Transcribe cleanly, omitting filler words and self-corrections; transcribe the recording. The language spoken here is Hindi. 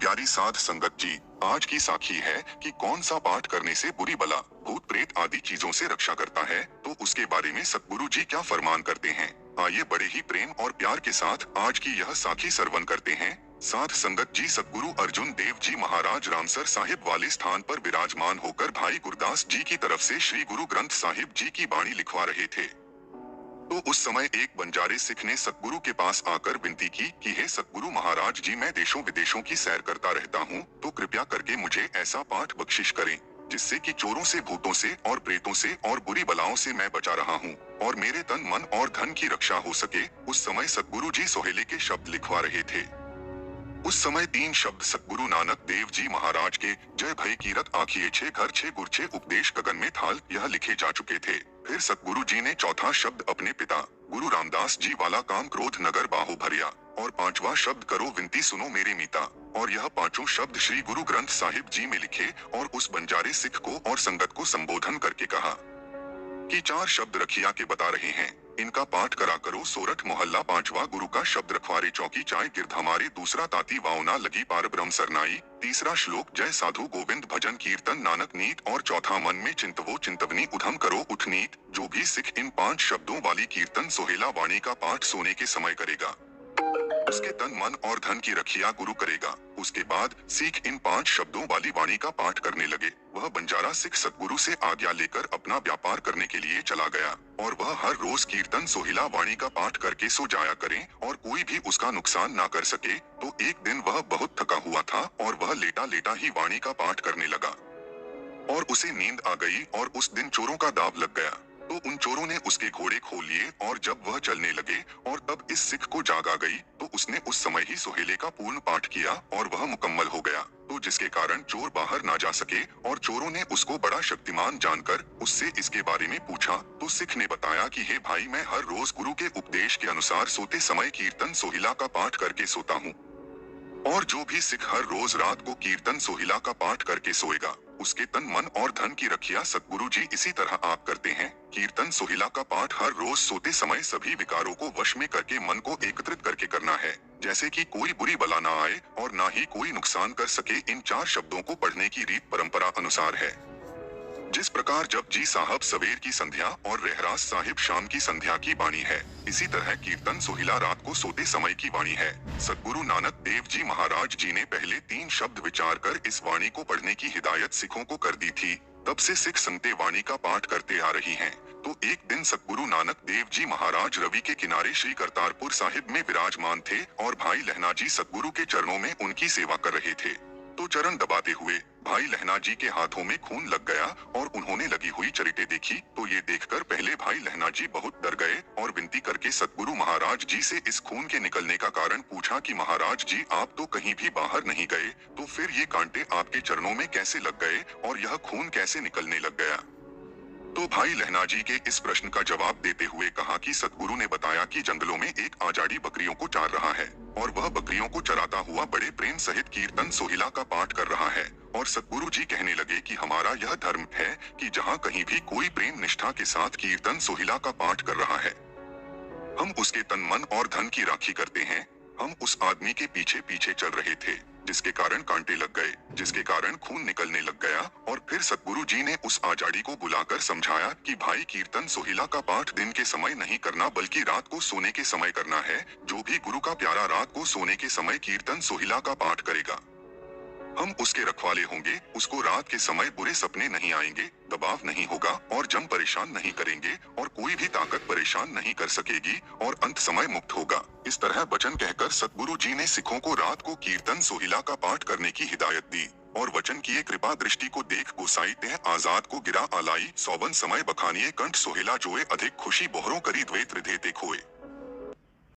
प्यारी साध संगत जी, आज की साखी है कि कौन सा पाठ करने से बुरी बला, भूत प्रेत आदि चीजों से रक्षा करता है, तो उसके बारे में सतगुरु जी क्या फरमान करते हैं। आइए बड़े ही प्रेम और प्यार के साथ आज की यह साखी श्रवण करते हैं। साध संगत जी, सतगुरु अर्जुन देव जी महाराज रामसर साहिब वाले स्थान पर विराजमान होकर भाई गुरदास जी की तरफ से श्री गुरु ग्रंथ साहिब जी की बाणी लिखवा रहे थे। तो उस समय एक बंजारे सिख ने सतगुरु के पास आकर विनती की कि हे सतगुरु महाराज जी, मैं देशों विदेशों की सैर करता रहता हूँ, तो कृपया करके मुझे ऐसा पाठ बख्शिश करें जिससे कि चोरों से, भूतों से और प्रेतों से और बुरी बलाओं से मैं बचा रहा हूँ और मेरे तन, मन और धन की रक्षा हो सके। उस समय सतगुरु जी सोहेले के शब्द लिखवा रहे थे। उस समय 3 शब्द सतगुरु नानक देव जी महाराज के जय भय कीरत आखिए छे घर छे गुर छे उपदेश गगन में थाल यह लिखे जा चुके थे। फिर सतगुरु जी ने चौथा शब्द अपने पिता गुरु रामदास जी वाला काम क्रोध नगर बाहु भरिया और 5वां शब्द करो विनती सुनो मेरे मीता, और यह 5 शब्द श्री गुरु ग्रंथ साहिब जी में लिखे और उस बंजारे सिख को और संगत को संबोधन करके कहा कि 4 शब्द रखिया के बता रहे हैं, इनका पाठ करा करो। सोरठ मोहल्ला 5वां गुरु का शब्द रखवारे चौकी चाय गिरध हमारे, दूसरा ताती वावना लगी पार ब्रह्म सरनाई, तीसरा श्लोक जय साधु गोविंद भजन कीर्तन नानक नीत, और चौथा मन में चिंतवो चिंतवनी उधम करो उठ नीत। जो भी सिख इन 5 शब्दों वाली कीर्तन सोहेला वाणी का पाठ सोने के समय करेगा, उसके तन, मन और धन की रखिया गुरु करेगा। उसके बाद सिख इन 5 शब्दों वाली वाणी का पाठ करने लगे। वह बंजारा सिख सतगुरु से आज्ञा लेकर अपना व्यापार करने के लिए चला गया और वह हर रोज कीर्तन सोहिला वाणी का पाठ करके सो जाया करे और कोई भी उसका नुकसान ना कर सके। तो एक दिन वह बहुत थका हुआ था और वह लेटा लेटा ही वाणी का पाठ करने लगा और उसे नींद आ गई और उस दिन चोरों का दाव लग गया। तो उन चोरों ने उसके घोड़े खोल लिए और जब वह चलने लगे और तब इस सिख को जाग आ गई, तो उसने उस समय ही सोहेले का पूर्ण पाठ किया और वह मुकम्मल हो गया। तो जिसके कारण चोर बाहर ना जा सके और चोरों ने उसको बड़ा शक्तिमान जानकर उससे इसके बारे में पूछा। तो सिख ने बताया कि हे भाई, मैं हर रोज गुरु के उपदेश के अनुसार सोते समय कीर्तन सोहिला का पाठ करके सोता हूँ, और जो भी सिख हर रोज रात को कीर्तन सोहिला का पाठ करके सोएगा, उसके तन, मन और धन की रखिया सतगुरु जी इसी तरह आप करते हैं। कीर्तन सोहिला का पाठ हर रोज सोते समय सभी विकारों को वश में करके मन को एकत्रित करके करना है, जैसे कि कोई बुरी बला ना आए और ना ही कोई नुकसान कर सके। इन 4 शब्दों को पढ़ने की रीत परंपरा अनुसार है। जिस प्रकार जपजी साहब सवेर की संध्या और रहरास साहिब शाम की संध्या की वाणी है, इसी तरह कीर्तन सोहिला रात को सोते समय की वाणी है। सतगुरु नानक देव जी महाराज जी ने पहले 3 शब्द विचार कर इस वाणी को पढ़ने की हिदायत सिखों को कर दी थी। तब से सिख संगतें वाणी का पाठ करते आ रही हैं। तो एक दिन सतगुरु नानक देव जी महाराज रवि के किनारे श्री करतारपुर साहिब में विराजमान थे और भाई लहना जी सतगुरु के चरणों में उनकी सेवा कर रहे थे। तो चरण दबाते हुए भाई लहना जी के हाथों में खून लग गया और उन्होंने लगी हुई चरिटें देखी। तो ये देखकर पहले भाई लहना जी बहुत डर गए और विनती करके सतगुरु महाराज जी से इस खून के निकलने का कारण पूछा कि महाराज जी, आप तो कहीं भी बाहर नहीं गए, तो फिर ये कांटे आपके चरणों में कैसे लग गए और यह खून कैसे निकलने लग गया। तो भाई लहना जी के इस प्रश्न का जवाब देते हुए कहा कि सतगुरु ने बताया कि जंगलों में एक आजाड़ी बकरियों को चार रहा है और वह बकरियों को चराता हुआ बड़े प्रेम सहित कीर्तन सोहिला का पाठ कर रहा है। और सतगुरु जी कहने लगे कि हमारा यह धर्म है कि जहाँ कहीं भी कोई प्रेम निष्ठा के साथ कीर्तन सोहिला का पाठ कर रहा है, हम उसके तन, मन और धन की राखी करते हैं। हम उस आदमी के पीछे पीछे चल रहे थे जिसके कारण कांटे लग गए, जिसके कारण खून निकलने लग गया। और फिर सतगुरु जी ने उस आजाड़ी को बुलाकर समझाया कि भाई, कीर्तन सोहिला का पाठ दिन के समय नहीं करना बल्कि रात को सोने के समय करना है। जो भी गुरु का प्यारा रात को सोने के समय कीर्तन सोहिला का पाठ करेगा, हम उसके रखवाले होंगे। उसको रात के समय बुरे सपने नहीं आएंगे, दबाव नहीं होगा और जम परेशान नहीं करेंगे और कोई भी ताकत परेशान नहीं कर सकेगी और अंत समय मुक्त होगा। इस तरह वचन कहकर सतगुरु जी ने सिखों को रात को कीर्तन सोहिला का पाठ करने की हिदायत दी और वचन किए कृपा दृष्टि को देख गोसाई तह आजाद को गिरा आलाई, 100 समय बखानिए कंठ सोहेला जोए अधिक खुशी बोहरों करी द्वे त्रिधे ते खोए।